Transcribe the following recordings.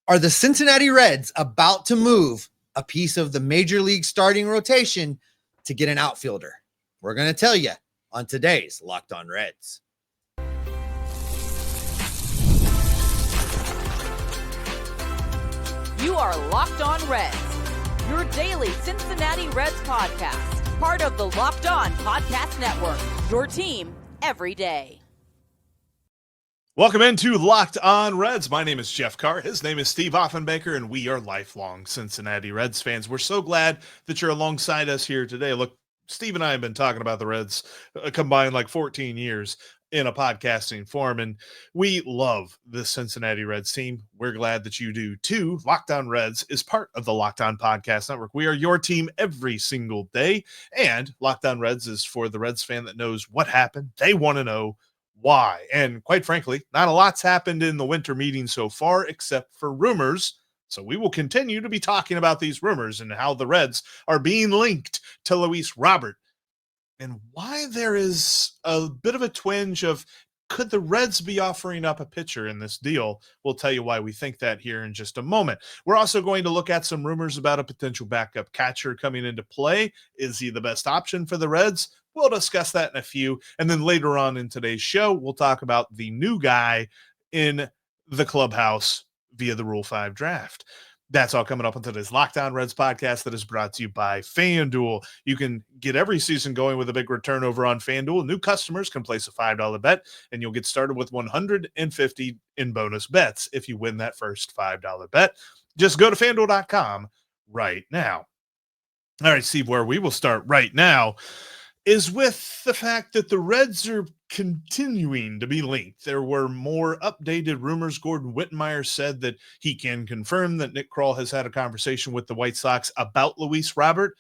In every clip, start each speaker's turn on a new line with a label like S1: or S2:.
S1: Are the Cincinnati Reds about to move a piece of the major league starting rotation to get an outfielder? We're going to tell you on today's Locked On Reds.
S2: You are Locked On Reds, your daily Cincinnati Reds podcast, part of the Locked On Podcast Network, your team every day.
S3: Welcome into Locked On Reds. My name is Jeff Carr. His name is Steve Offenbaker, and we are lifelong Cincinnati Reds fans. We're so glad that you're alongside us here today. Look, Steve and I have been talking about the Reds combined like 14 years in a podcasting form, and we love the Cincinnati Reds team. We're glad that you do too. Locked On Reds is part of the Locked On Podcast Network. We are your team every single day, and Locked On Reds is for the Reds fan that knows what happened. They want to know why. And quite frankly, not a lot's happened in the winter meeting so far, except for rumors. So we will continue to be talking about these rumors and how the Reds are being linked to Luis Robert and why there is a bit of a twinge of, could the Reds be offering up a pitcher in this deal? We'll tell you why we think that here in just a moment. We're also going to look at some rumors about a potential backup catcher coming into play. Is he the best option for the Reds? We'll discuss that in a few. And then later on in today's show, we'll talk about the new guy in the clubhouse via the Rule 5 draft. That's all coming up on today's Locked On Reds podcast that is brought to you by FanDuel. You can get every season going with a big return over on FanDuel. New customers can place a $5 bet, and you'll get started with $150 in bonus bets if you win that first $5 bet. Just go to FanDuel.com right now. All right, Steve, where we will start right now is with the fact that the Reds are continuing to be linked. There were more updated rumors. Gordon Wittenmeyer said that he can confirm that Nick Krall has had a conversation with the White Sox about Luis Robert.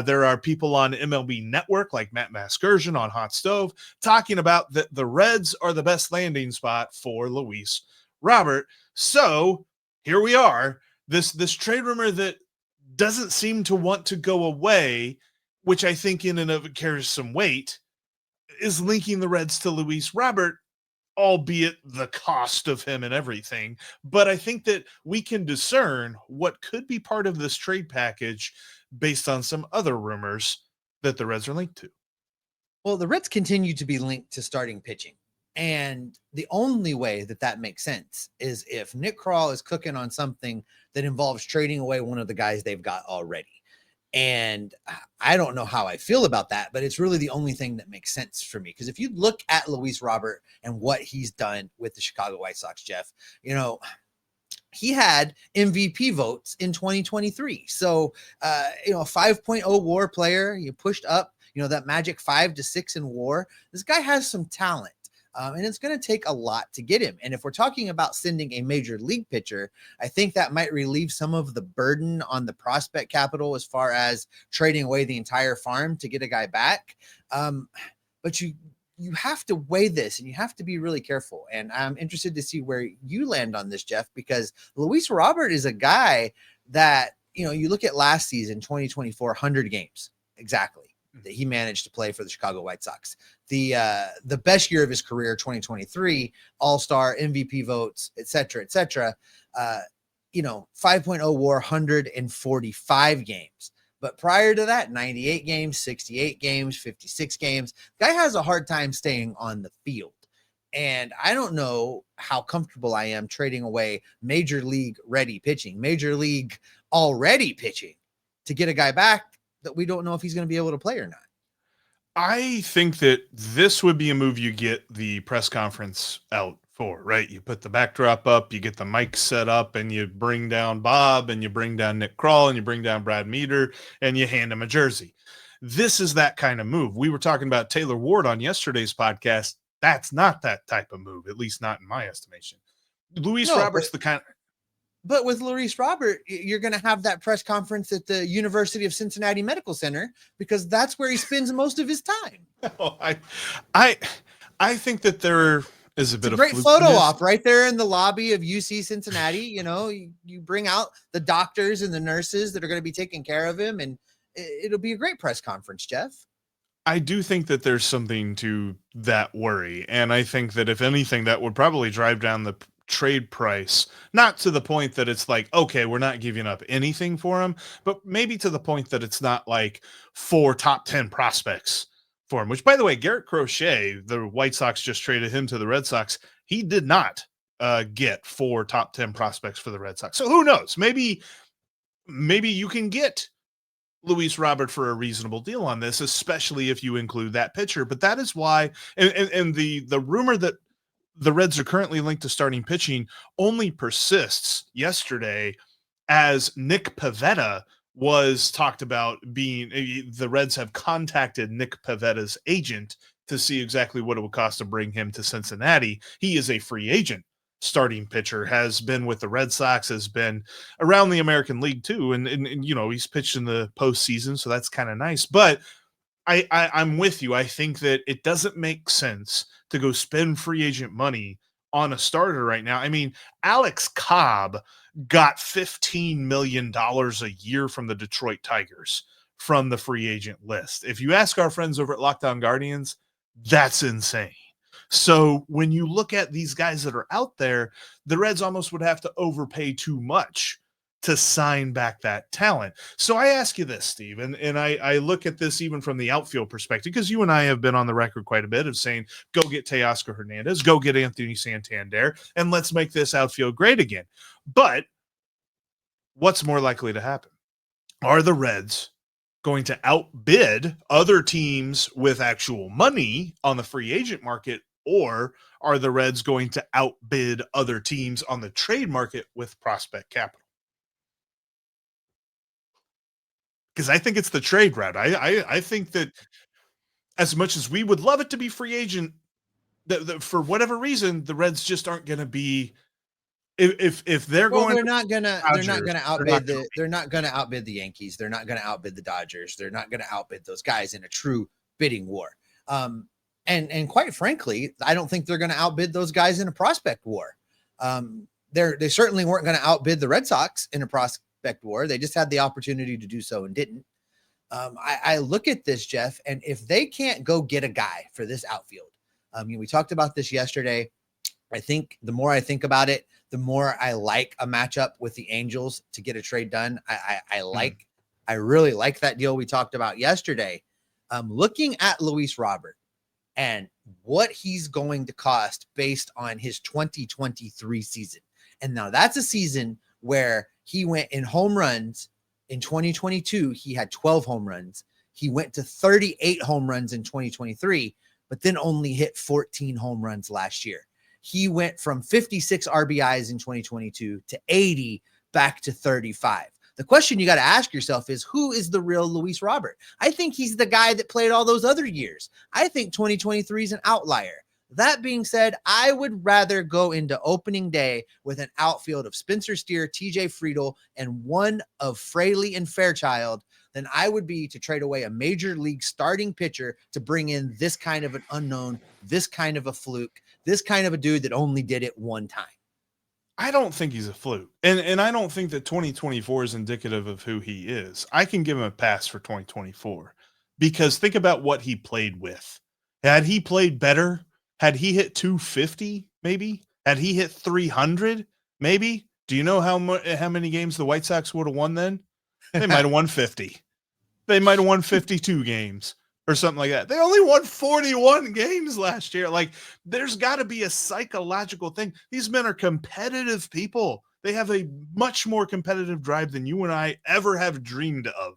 S3: There are people on MLB Network like Matt Maskersian on Hot Stove talking about that the Reds are the best landing spot for Luis Robert. So here we are, this trade rumor that doesn't seem to want to go away, which I think in and of it carries some weight, is linking the Reds to Luis Robert, albeit the cost of him and everything. But I think that we can discern what could be part of this trade package based on some other rumors that the Reds are linked to.
S1: Well, the Reds continue to be linked to starting pitching. And the only way that that makes sense is if Nick Krall is cooking on something that involves trading away one of the guys they've got already. And I don't know how I feel about that, but it's really the only thing that makes sense for me. Because if you look at Luis Robert and what he's done with the Chicago White Sox, Jeff, you know, he had MVP votes in 2023. So, you know, a 5.0 WAR player, you pushed up, you know, that magic 5 to 6 in WAR. This guy has some talent. And it's going to take a lot to get him. And if we're talking about sending a major league pitcher, I think that might relieve some of the burden on the prospect capital as far as trading away the entire farm to get a guy back. But you have to weigh this and you have to be really careful. And I'm interested to see where you land on this, Jeff, because Luis Robert is a guy that, you know, you look at last season, 2024, 100 games exactly that he managed to play for the Chicago White Sox. The best year of his career, 2023, All-Star, MVP votes, et cetera, you know, 5.0 WAR, 145 games. But prior to that, 98 games, 68 games, 56 games. Guy has a hard time staying on the field. And I don't know how comfortable I am trading away major league ready pitching, major league already pitching to get a guy back that we don't know if he's going to be able to play or not.
S3: I think that this would be a move you get the press conference out for, right? You put the backdrop up, you get the mic set up, and you bring down Bob, and you bring down Nick Krall, and you bring down Brad Meader, and you hand him a jersey. This is that kind of move. We were talking about Taylor Ward on yesterday's podcast. That's not that type of move, at least not in my estimation. Luis Robert's the kind of...
S1: But with Luis Robert, you're going to have that press conference at the University of Cincinnati Medical Center because that's where he spends most of his time.
S3: Oh, I think that there is a bit of
S1: great photo op right there in the lobby of UC Cincinnati. You know, you bring out the doctors and the nurses that are going to be taking care of him, and it'll be a great press conference, Jeff.
S3: I do think that there's something to that worry, and I think that if anything, that would probably drive down the trade price, not to the point that it's like, okay, we're not giving up anything for him, but maybe to the point that it's not like 4 top 10 prospects for him, which, by the way, Garrett Crochet, the White Sox just traded him to the Red Sox. He did not get 4 top 10 prospects for the Red Sox. So who knows? Maybe you can get Luis Robert for a reasonable deal on this, especially if you include that pitcher. But that is why, and the rumor that the Reds are currently linked to starting pitching only persists yesterday, as Nick Pivetta was talked about being, the Reds have contacted Nick Pivetta's agent to see exactly what it would cost to bring him to Cincinnati. He is a free agent starting pitcher, has been with the Red Sox, has been around the American League too. And you know, he's pitched in the postseason, so that's kind of nice. But I'm with you. I think that it doesn't make sense to go spend free agent money on a starter right now. I mean, Alex Cobb got $15 million a year from the Detroit Tigers from the free agent list. If you ask our friends over at Locked On Guardians, that's insane. So when you look at these guys that are out there, the Reds almost would have to overpay too much to sign back that talent. So I ask you this, Steve, and I look at this even from the outfield perspective, because you and I have been on the record quite a bit of saying, go get Teoscar Hernández, go get Anthony Santander, and let's make this outfield great again. But what's more likely to happen? Are the Reds going to outbid other teams with actual money on the free agent market, or are the Reds going to outbid other teams on the trade market with prospect capital? Because I think it's the trade route. I think that as much as we would love it to be free agent, for whatever reason, the Reds just aren't going to be. If they're going,
S1: they're not gonna outbid the Yankees. They're not gonna outbid the Dodgers. They're not gonna outbid those guys in a true bidding war. And quite frankly, I don't think they're gonna outbid those guys in a prospect war. They certainly weren't gonna outbid the Red Sox in a prospect war. They just had the opportunity to do so and didn't. I look at this, Jeff, and if they can't go get a guy for this outfield, we talked about this yesterday. I think the more I think about it, the more I like a matchup with the Angels to get a trade done. I really like that deal we talked about yesterday. Looking at Luis Robert and what he's going to cost based on his 2023 season. And now that's a season where he went in home runs. In 2022, he had 12 home runs. He went to 38 home runs in 2023, but then only hit 14 home runs last year. He went from 56 RBIs in 2022 to 80 back to 35. The question you got to ask yourself is, who is the real Luis Robert? I think he's the guy that played all those other years. I think 2023 is an outlier. That being said, I would rather go into opening day with an outfield of Spencer Steer, TJ Friedl, and one of Fraley and Fairchild than I would be to trade away a major league starting pitcher to bring in this kind of an unknown, this kind of a fluke, this kind of a dude that only did it one time.
S3: I don't think he's a fluke. And I don't think that 2024 is indicative of who he is. I can give him a pass for 2024 because think about what he played with. Had he played better, had he hit 250, maybe, had he hit 300, maybe, do you know how many games the White Sox would have won then? They might have won 50. They might have won 52 games or something like that. They only won 41 games last year. Like, there's got to be a psychological thing. These men are competitive people. They have a much more competitive drive than you and I ever have dreamed of.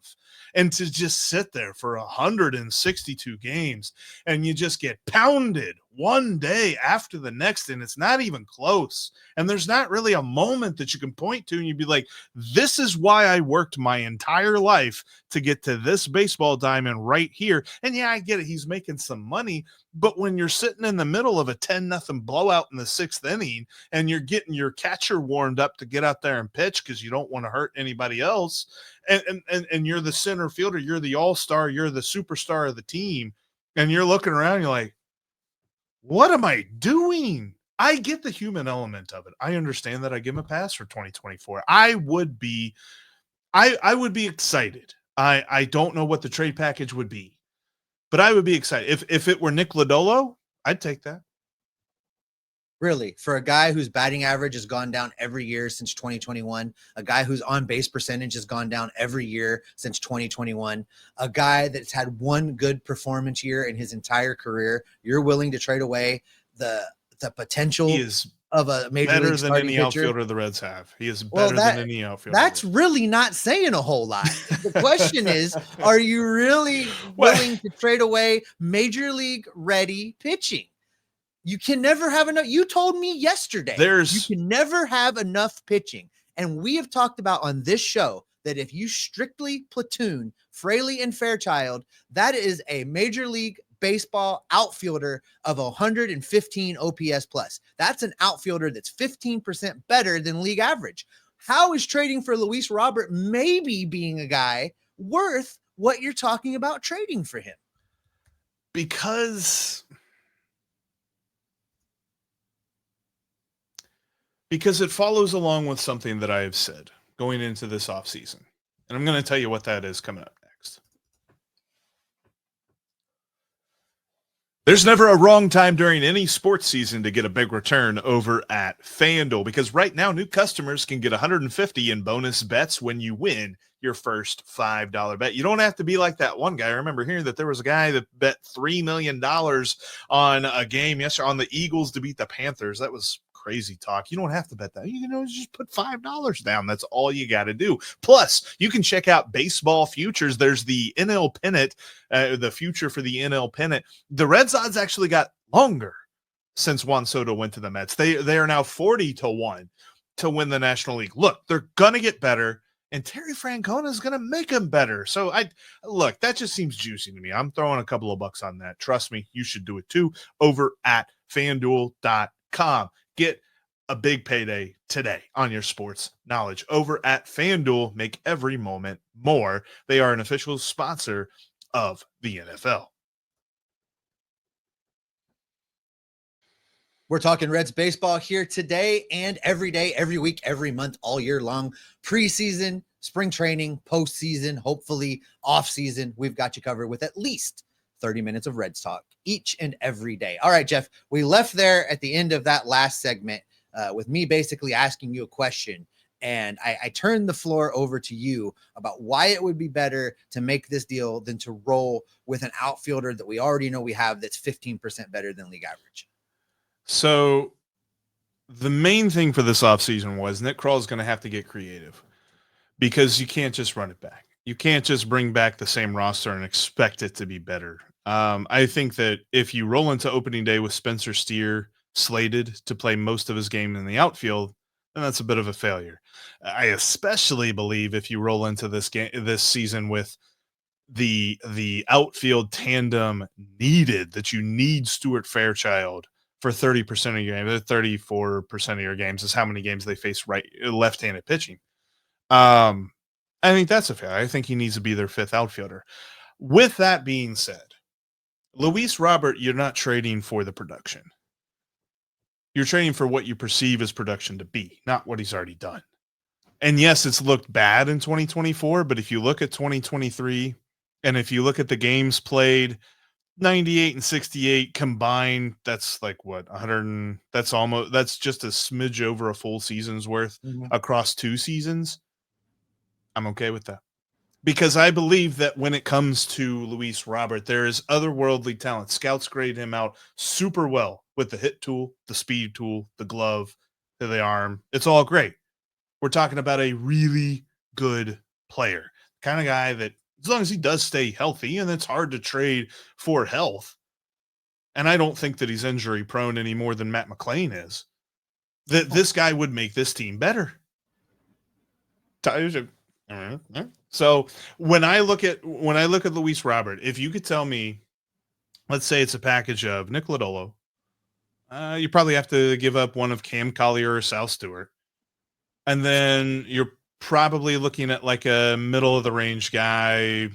S3: And to just sit there for 162 games and you just get pounded one day after the next, and it's not even close. And there's not really a moment that you can point to and you'd be like, this is why I worked my entire life to get to this baseball diamond right here. And yeah, I get it. He's making some money. But when you're sitting in the middle of a 10-0 blowout in the 6th inning and you're getting your catcher warmed up to get out there and pitch because you don't want to hurt anybody else, and you're the center fielder, you're the all-star, you're the superstar of the team, and you're looking around, you're like, what am I doing? I get the human element of it. I understand that. I give him a pass for 2024. I would be excited. I don't know what the trade package would be, but I would be excited. If it were Nick Lodolo, I'd take that.
S1: Really, for a guy whose batting average has gone down every year since 2021, a guy whose on-base percentage has gone down every year since 2021, a guy that's had one good performance year in his entire career, you're willing to trade away the potential
S3: He is
S1: of a major
S3: better
S1: league
S3: than
S1: starting
S3: any
S1: pitcher?
S3: outfielder the Reds have. He is
S1: Well,
S3: better than any outfielder.
S1: that's really not saying a whole lot. The question is, are you really
S3: Well-
S1: willing to trade away major league ready pitching? You can never have enough. You told me yesterday you can never have enough pitching. And we have talked about on this show that if you strictly platoon Fraley and Fairchild, that is a major league baseball outfielder of 115 OPS plus. That's an outfielder that's 15% better than league average. How is trading for Luis Robert maybe being a guy worth what you're talking about trading for him?
S3: Because it follows along with something that I have said going into this offseason. And I'm going to tell you what that is coming up next. There's never a wrong time during any sports season to get a big return over at FanDuel, because right now new customers can get $150 in bonus bets when you win your first $5 bet. You don't have to be like that one guy. I remember hearing that there was a guy that bet $3 million on a game yesterday on the Eagles to beat the Panthers. That was crazy talk. You don't have to bet that. You know, just put $5 down. That's all you got to do. Plus, you can check out baseball futures. There's the NL pennant, the future for the NL pennant. The Reds odds actually got longer since Juan Soto went to the Mets. They are now 40-1 to win the National League. Look, they're gonna get better, and Terry Francona is gonna make them better. So that just seems juicy to me. I'm throwing a couple of bucks on that. Trust me, you should do it too over at FanDuel.com. Get a big payday today on your sports knowledge over at FanDuel. Make every moment more. They are an official sponsor of the NFL.
S1: We're talking Reds baseball here today and every day, every week, every month, all year long. Preseason, spring training, postseason, hopefully off-season. We've got you covered with at least 30 minutes of Reds talk each and every day. All right, Jeff, we left there at the end of that last segment with me basically asking you a question. And I turned the floor over to you about why it would be better to make this deal than to roll with an outfielder that we already know we have that's 15% better than league average.
S3: So the main thing for this offseason was Nick Krall is going to have to get creative, because you can't just run it back. You can't just bring back the same roster and expect it to be better. I think that if you roll into opening day with Spencer Steer slated to play most of his game in the outfield, then that's a bit of a failure. I especially believe if you roll into this season with the outfield tandem needed, that you need Stuart Fairchild for 30% of your games. 34% of your games is how many games they face left-handed pitching. I think that's a fair. I think he needs to be their fifth outfielder. With that being said, Luis Robert, you're not trading for the production. You're trading for what you perceive as production to be, not what he's already done. And yes, it's looked bad in 2024, but if you look at 2023, and if you look at the games played, 98 and 68 combined, that's like what, 100, that's just a smidge over a full season's worth across 2 seasons. I'm okay with that, because I believe that when it comes to Luis Robert, there is otherworldly talent. Scouts grade him out super well with the hit tool, the speed tool, the glove, the arm. It's all great. We're talking about a really good player, kind of guy that, as long as he does stay healthy, and it's hard to trade for health, and I don't think that he's injury prone any more than Matt McClain is, that this guy would make this team better. So when I look at Luis Robert, if you could tell me, let's say it's a package of Nick Lodolo, you probably have to give up one of Cam Collier or Sal Stewart, and then you're probably looking at like a middle of the range guy.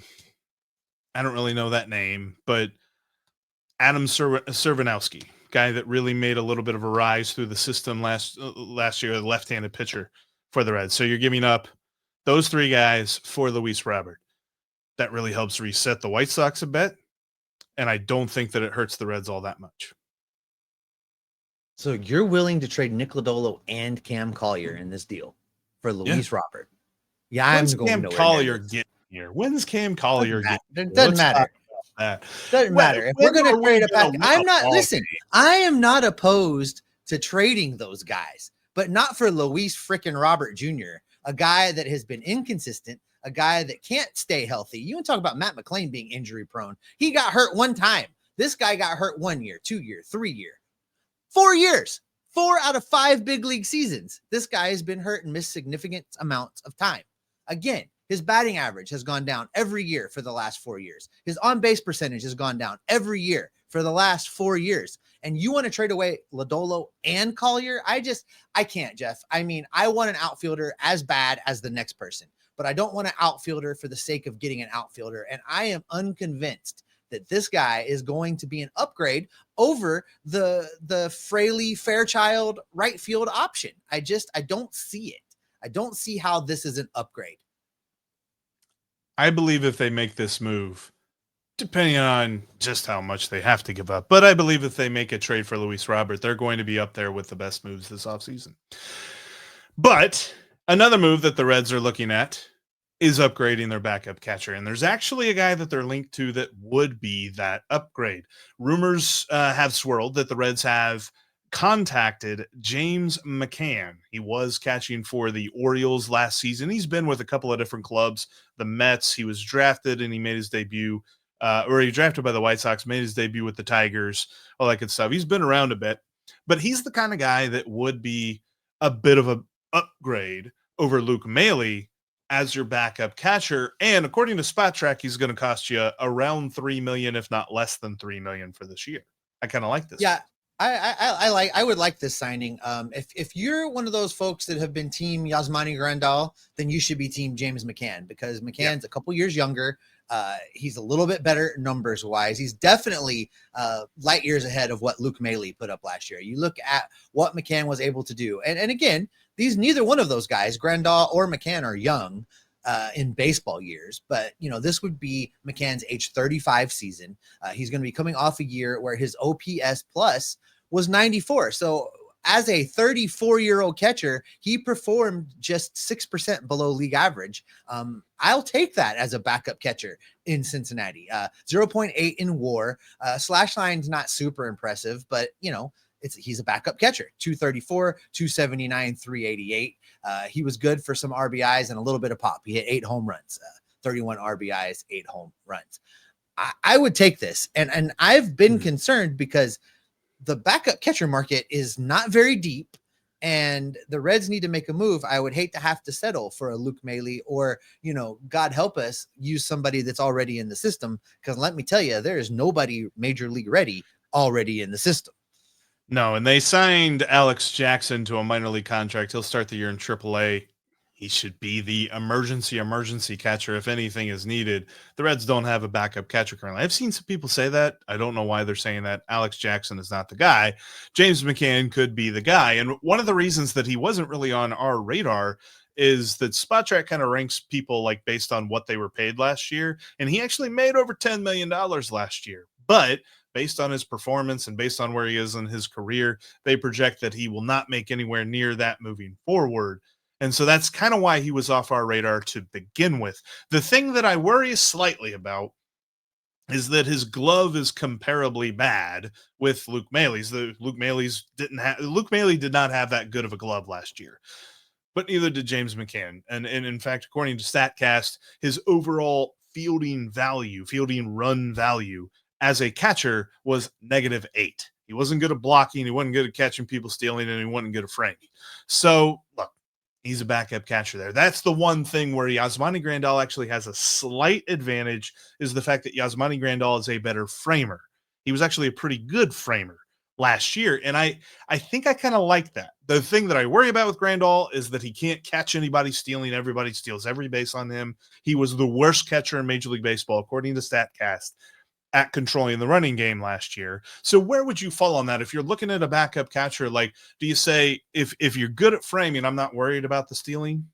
S3: I don't really know that name, but Adam Servanowski, guy that really made a little bit of a rise through the system last year, the left-handed pitcher for the Reds. So you're giving up those 3 guys for Luis Robert. That really helps reset the White Sox a bit, and I don't think that it hurts the Reds all that much.
S1: So you're willing to trade Nick Lodolo and Cam Collier in this deal for Luis Robert? Yeah,
S3: When's
S1: I'm going
S3: Cam
S1: nowhere
S3: Collier
S1: near this.
S3: getting here? When's Cam Collier getting here?
S1: It doesn't
S3: Let's talk
S1: matter.
S3: about that.
S1: Doesn't matter. If we're
S3: When
S1: going
S3: are
S1: to
S3: we
S1: trade a
S3: gonna
S1: pack,
S3: win
S1: I'm
S3: a
S1: not,
S3: ball
S1: listen,
S3: game?
S1: I am not opposed to trading those guys, but not for Luis frickin' Robert Jr., a guy that has been inconsistent, a guy that can't stay healthy. You want to talk about Matt McClain being injury prone. He got hurt one time. This guy got hurt 1 year, 2 year, 3 year, 4 years, 4 out of 5 big league seasons. This guy has been hurt and missed significant amounts of time. Again, his batting average has gone down every year for the last 4 years. His on-base percentage has gone down every year for the last 4 years. And you want to trade away Lodolo and Collier? I can't, Jeff. I mean, I want an outfielder as bad as the next person, but I don't want an outfielder for the sake of getting an outfielder. And I am unconvinced that this guy is going to be an upgrade over the Fraley Fairchild right field option. I don't see it. I don't see how this is an upgrade.
S3: I believe if they make this move, depending on just how much they have to give up, but I believe if they make a trade for Luis Robert, they're going to be up there with the best moves this offseason. But another move that the Reds are looking at is upgrading their backup catcher. And there's actually a guy that they're linked to that would be that upgrade. Rumors have swirled that the Reds have contacted James McCann. He was catching for the Orioles last season. He's been with a couple of different clubs, the Mets. He was drafted and he made his debut, or he drafted by the White Sox, made his debut with the Tigers, all that good stuff. He's been around a bit, but he's the kind of guy that would be a bit of an upgrade over Luke Maile as your backup catcher. And according to Spot Track, he's going to cost you around $3 million, if not less than $3 million for this year. I kind of like this.
S1: Yeah. I would like this signing. If you're one of those folks that have been team Yasmani Grandal, then you should be team James McCann, because McCann's a couple years younger. He's a little bit better numbers wise. He's definitely light years ahead of what Luke Maile put up last year. You look at what McCann was able to do. And again, neither one of those guys, Grandal or McCann, are young in baseball years, but this would be McCann's age 35 season. He's going to be coming off a year where his OPS plus was 94. So as a 34-year-old catcher, he performed just 6% below league average. I'll take that as a backup catcher in Cincinnati. 0.8 in WAR. Slash line's not super impressive, but he's a backup catcher. 234, 279, 388. He was good for some RBIs and a little bit of pop. He hit 8 home runs, 31 RBIs, 8 home runs. I would take this. And I've been concerned because the backup catcher market is not very deep, and the Reds need to make a move. I would hate to have to settle for a Luke Maile or, God help us, use somebody that's already in the system. Because let me tell you, there is nobody major league ready already in the system.
S3: No, and they signed Alex Jackson to a minor league contract. He'll start the year in AAA. He should be the emergency catcher if anything is needed. The Reds don't have a backup catcher currently. I've seen some people say that. I don't know why they're saying that. Alex Jackson is not the guy. James McCann could be the guy. And one of the reasons that he wasn't really on our radar is that Spot Track kind of ranks people like based on what they were paid last year. And he actually made over $10 million last year. But based on his performance and based on where he is in his career, they project that he will not make anywhere near that moving forward. And so that's kind of why he was off our radar to begin with. The thing that I worry slightly about is that his glove is comparably bad with Luke Maile's. Luke Maile did not have that good of a glove last year, but neither did James McCann. And in fact, according to StatCast, his overall fielding run value as a catcher was -8. He wasn't good at blocking. He wasn't good at catching people stealing, and he wasn't good at framing. So look, he's a backup catcher there. That's the one thing where Yasmani Grandal actually has a slight advantage, is the fact that Yasmani Grandal is a better framer. He was actually a pretty good framer last year, and I think I kind of like that. The thing that I worry about with Grandal is that he can't catch anybody stealing. Everybody steals every base on him. He was the worst catcher in Major League Baseball, according to StatCast, at controlling the running game last year. So where would you fall on that? If you're looking at a backup catcher, like, do you say if you're good at framing, I'm not worried about the stealing?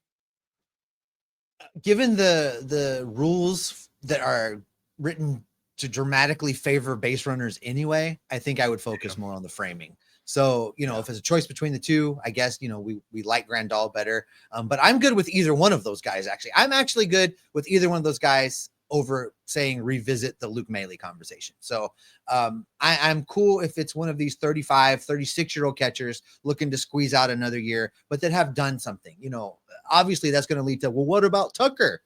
S1: Given the rules that are written to dramatically favor base runners anyway, I think I would focus more on the framing. So, if it's a choice between the two, I guess, we like Grandal better. But I'm good with either one of those guys, actually. I'm actually good with either one of those guys over saying revisit the Luke Maile conversation. So I'm cool if it's one of these 35, 36-year-old catchers looking to squeeze out another year, but that have done something. Obviously that's going to lead to, well, what about Tucker?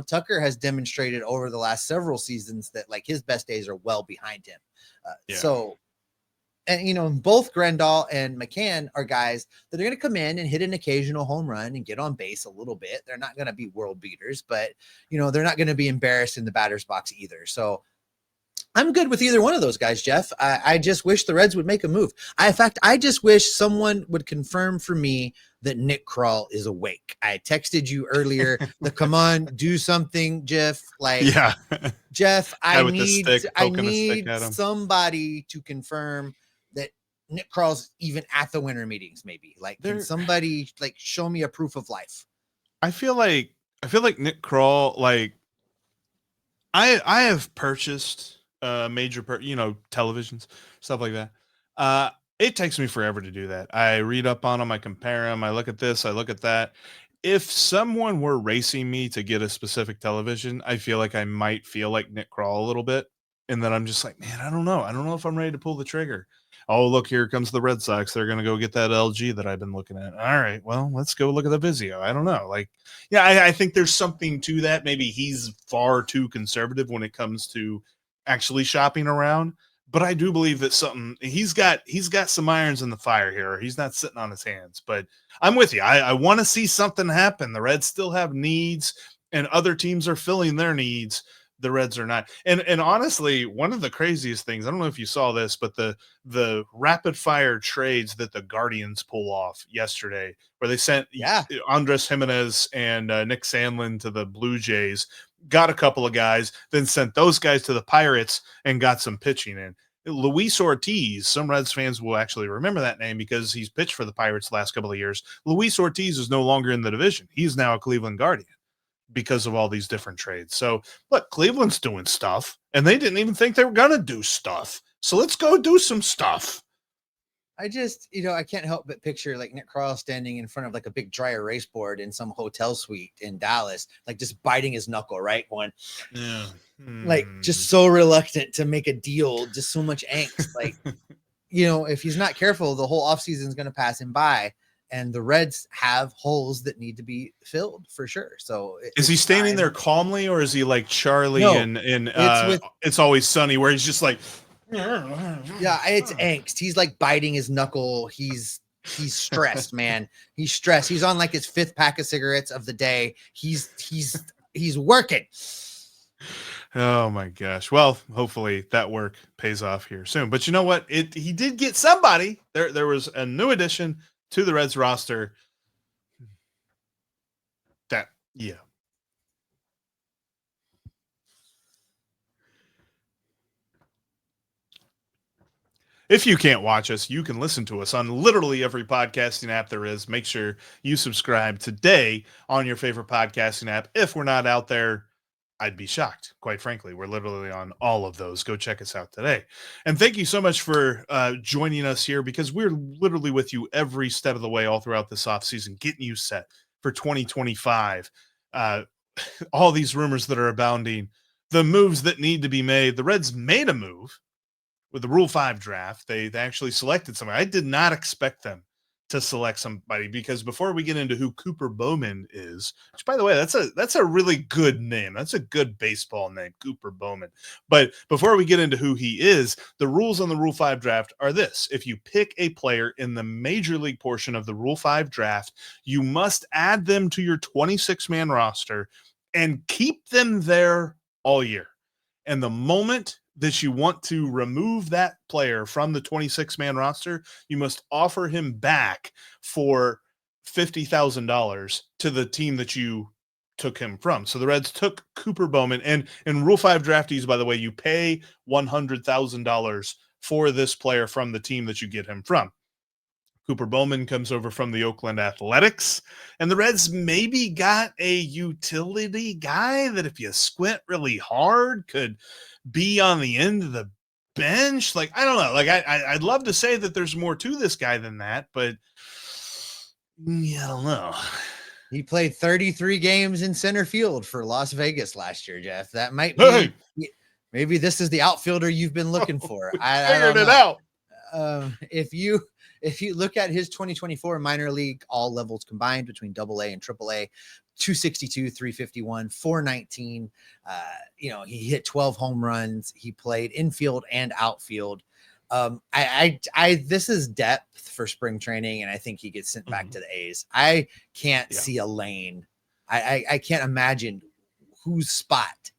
S1: Tucker has demonstrated over the last several seasons that like his best days are well behind him. So, and both Grandal and McCann are guys that are going to come in and hit an occasional home run and get on base a little bit. They're not going to be world beaters, but they're not going to be embarrassed in the batter's box either. So I'm good with either one of those guys, Jeff. I just wish the Reds would make a move. In fact, I just wish someone would confirm for me that Nick Krall is awake. I texted you earlier come on, do something, Jeff. Jeff, I need somebody to confirm that Nick Krall's even at the winter meetings. Maybe can somebody show me a proof of life?
S3: I feel like Nick Krall, I have purchased major televisions, stuff like that. It takes me forever to do that. I read up on them, I compare them, I look at this, I look at that. If someone were racing me to get a specific television, I feel like I might feel like Nick Krall a little bit. And then I'm just like, man, I don't know if I'm ready to pull the trigger. Oh, look, here comes the Red Sox. They're going to go get that LG that I've been looking at. All right, well, let's go look at the Vizio. I don't know. I think there's something to that. Maybe he's far too conservative when it comes to actually shopping around. But I do believe that he's got some irons in the fire here. He's not sitting on his hands. But I'm with you. I want to see something happen. The Reds still have needs, and other teams are filling their needs. The Reds are not. And honestly, one of the craziest things, I don't know if you saw this, but the rapid fire trades that the Guardians pull off yesterday, where they sent Andres Jimenez and Nick Sandlin to the Blue Jays, got a couple of guys, then sent those guys to the Pirates and got some pitching in. Luis Ortiz, some Reds fans will actually remember that name because he's pitched for the Pirates the last couple of years. Luis Ortiz is no longer in the division. He's now a Cleveland Guardian because of all these different trades. So, look, Cleveland's doing stuff, and they didn't even think they were going to do stuff. So let's go do some stuff.
S1: I just, I can't help but picture Nick Krall standing in front of a big dry erase board in some hotel suite in Dallas, just biting his knuckle, right? Going, just so reluctant to make a deal, just so much angst. If he's not careful, the whole offseason is going to pass him by, and the Reds have holes that need to be filled for sure. So
S3: is he standing there calmly, or is he like Charlie in It's Always Sunny, where he's just like,
S1: yeah, it's angst. He's biting his knuckle. He's stressed, man. He's stressed. He's on his 5th pack of cigarettes of the day. He's working.
S3: Oh my gosh. Well, hopefully that work pays off here soon. But you know what? He did get somebody. There was a new addition to the Reds roster. If you can't watch us, you can listen to us on literally every podcasting app there is. Make sure you subscribe today on your favorite podcasting app. If we're not out there, I'd be shocked, quite frankly. We're literally on all of those. Go check us out today. And thank you so much for joining us here, because we're literally with you every step of the way all throughout this offseason, getting you set for 2025. All these rumors that are abounding, the moves that need to be made. The Reds made a move with the Rule 5 draft. They actually selected somebody. I did not expect them to select somebody, because before we get into who Cooper Bowman is, which, by the way, that's a really good name. That's a good baseball name, Cooper Bowman. But before we get into who he is, the rules on the Rule 5 draft are this. If you pick a player in the major league portion of the Rule 5 draft, you must add them to your 26-man roster and keep them there all year. And the moment that you want to remove that player from the 26-man roster, you must offer him back for $50,000 to the team that you took him from. So the Reds took Cooper Bowman, and in Rule 5 draftees, by the way, you pay $100,000 for this player from the team that you get him from. Cooper Bowman comes over from the Oakland Athletics, and the Reds maybe got a utility guy that, if you squint really hard, could be on the end of the bench. Like, I don't know. Like, I'd love to say that there's more to this guy than that, but yeah, I don't know.
S1: He played 33 games in center field for Las Vegas last year, Jeff. That might be,
S3: Hey,
S1: maybe this is the outfielder you've been looking for.
S3: we
S1: I
S3: figured
S1: don't
S3: it
S1: know.
S3: out.
S1: If you look at his 2024 minor league, all levels combined between AA and AAA, 262, 351, 419. He hit 12 home runs. He played infield and outfield. This is depth for spring training, and I think he gets sent back to the A's. I can't see a lane. I can't imagine whose spot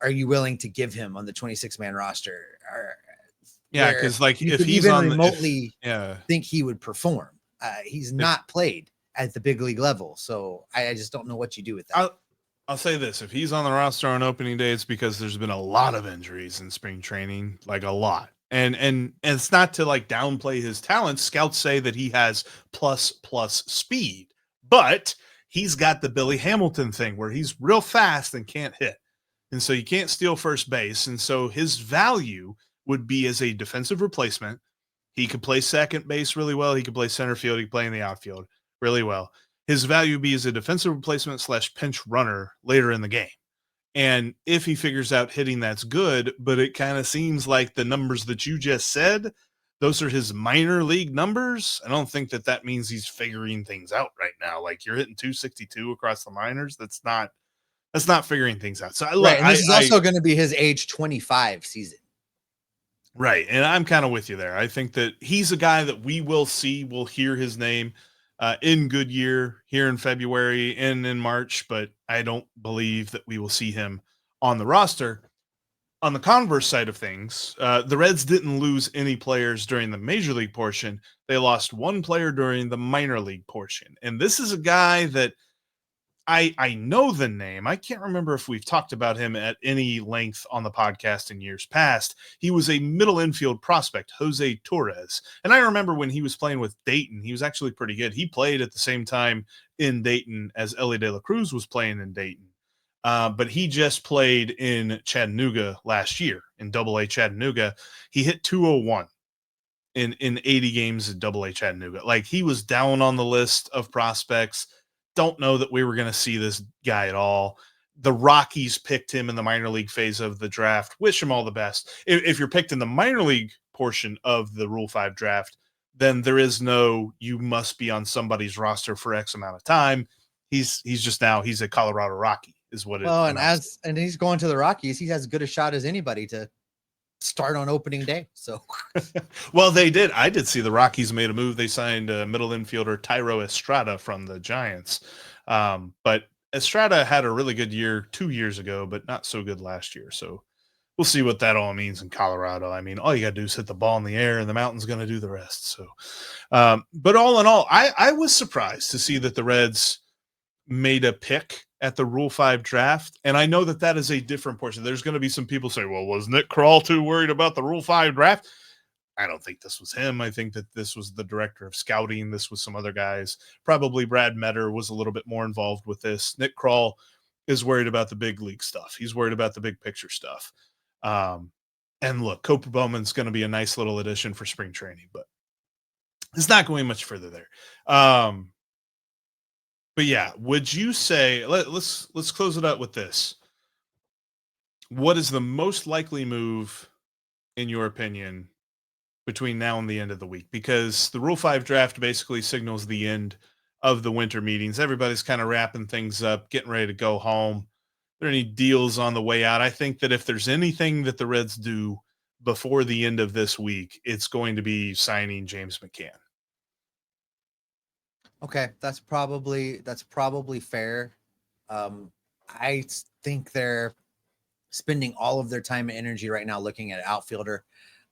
S1: are you willing to give him on the 26-man roster?
S3: Because like
S1: you
S3: if
S1: could
S3: he's
S1: even
S3: on
S1: remotely
S3: yeah,
S1: think he would perform. He's not played at the big league level, so I just don't know what you do with that.
S3: I'll say this: if he's on the roster on opening day, it's because there's been a lot of injuries in spring training, like a lot. And it's not to like downplay his talents. Scouts say that he has plus speed, but he's got the Billy Hamilton thing where he's real fast and can't hit. And so you can't steal first base. And so his value would be as a defensive replacement. He could play second base really well. He could play center field. He could play in the outfield really well. His value would be as a defensive replacement / pinch runner later in the game. And if he figures out hitting, that's good, but it kind of seems like the numbers that you just said, those are his minor league numbers. I don't think that means he's figuring things out right now. Like, you're hitting 262 across the minors. That's not figuring things out. So
S1: this is also going to be his age 25 season.
S3: Right. And I'm kind of with you there. I think that he's a guy that we'll hear his name in Goodyear here in February and in March, but I don't believe that we will see him on the roster. On the converse side of things, the Reds didn't lose any players during the major league portion. They lost one player during the minor league portion. And this is a guy that I know the name. I can't remember if we've talked about him at any length on the podcast in years past. He was a middle infield prospect, Jose Torres. And I remember when he was playing with Dayton, he was actually pretty good. He played at the same time in Dayton as Ellie De La Cruz was playing in Dayton. But he just played in Chattanooga last year in AA Chattanooga. He hit 201 in 80 games at AA Chattanooga. Like, he was down on the list of prospects. Don't know that we were going to see this guy at all. The Rockies picked him in the minor league phase of the draft. Wish him all the best. If you're picked in the minor league portion of the Rule 5 draft, then there is no, you must be on somebody's roster for X amount of time. He's a Colorado Rocky is what it is.
S1: Well, and he's going to the Rockies. He has as good a shot as anybody to start on opening day. So,
S3: well, they did. I did see the Rockies made a move. They signed middle infielder Tyro Estrada from the Giants. But Estrada had a really good year 2 years ago, but not so good last year. So we'll see what that all means in Colorado. I mean, all you got to do is hit the ball in the air and the mountain's going to do the rest. So, but all in all, I was surprised to see that the Reds made a pick at the Rule 5 draft. And I know that is a different portion. There's going to be some people say, well, was Nick Krall too worried about the Rule 5 draft? I don't think this was him. I think that this was the director of scouting. This was some other guys. Probably Brad Metter was a little bit more involved with this. Nick Krall is worried about the big league stuff. He's worried about the big picture stuff. And look, Cooper Bowman's going to be a nice little addition for spring training, but it's not going much further there. But yeah, would you say, let's close it out with this. What is the most likely move, in your opinion, between now and the end of the week? Because the Rule 5 draft basically signals the end of the winter meetings. Everybody's kind of wrapping things up, getting ready to go home. Are there any deals on the way out? I think that if there's anything that the Reds do before the end of this week, it's going to be signing James McCann.
S1: Okay, that's probably fair. I think they're spending all of their time and energy right now looking at an outfielder.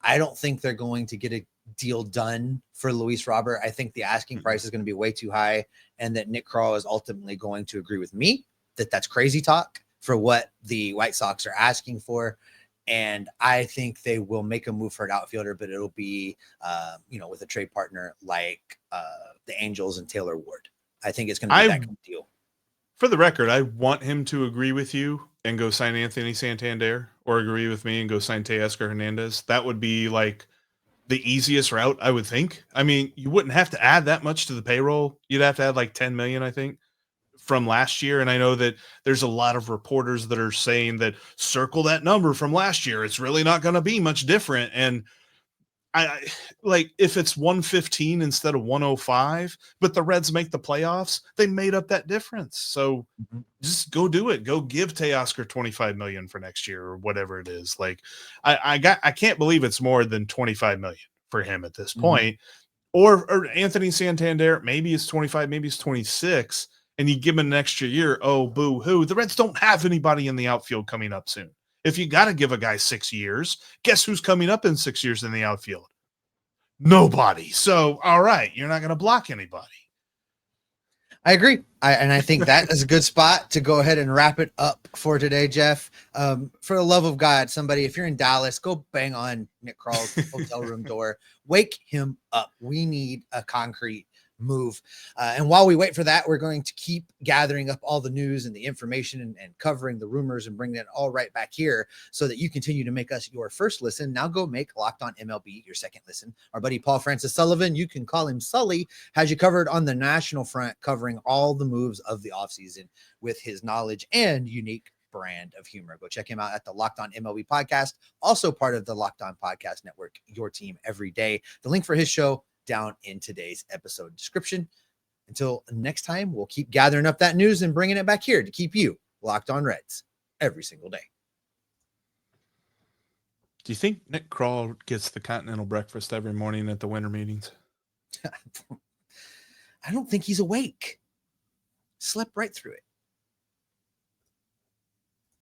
S1: I don't think they're going to get a deal done for Luis Robert. I think the asking price is going to be way too high, and that Nick Krall is ultimately going to agree with me that that's crazy talk for what the White Sox are asking for. And I think they will make a move for an outfielder, but it'll be, with a trade partner like the Angels and Taylor Ward. I think it's going to be that kind of deal.
S3: For the record, I want him to agree with you and go sign Anthony Santander or agree with me and go sign Teoscar Hernández. That would be like the easiest route, I would think. I mean, you wouldn't have to add that much to the payroll. You'd have to add like 10 million, I think, from last year. And I know that there's a lot of reporters that are saying that circle that number from last year. It's really not going to be much different. And I like if it's 115 instead of 105, but the Reds make the playoffs, they made up that difference. So just go do it. Go give Teoscar 25 million for next year or whatever it is. Like I can't believe it's more than 25 million for him at this point. Or Anthony Santander, maybe it's 25, maybe it's 26, and you give him an extra year. Oh, boo hoo. The Reds don't have anybody in the outfield coming up soon. If you got to give a guy 6 years, guess who's coming up in 6 years in the outfield? Nobody. So, all right, you're not going to block anybody.
S1: I agree. I think that is a good spot to go ahead and wrap it up for today, Jeff. For the love of God, somebody, if you're in Dallas, go bang on Nick Krall's hotel room door. Wake him up. We need a concrete move. And while we wait for that, we're going to keep gathering up all the news and the information and covering the rumors and bringing it all right back here so that you continue to make us your first listen. Now go make Locked On MLB your second listen. Our buddy Paul Francis Sullivan, you can call him Sully, has you covered on the national front, covering all the moves of the offseason with his knowledge and unique brand of humor. Go check him out at the Locked On MLB podcast, also part of the Locked On Podcast Network, your team every day. The link for his show down in today's episode description. Until next time, we'll keep gathering up that news and bringing it back here to keep you locked on Reds every single day.
S3: Do you think Nick Krall gets the continental breakfast every morning at the winter meetings?
S1: I don't think he's awake. Slept right through it.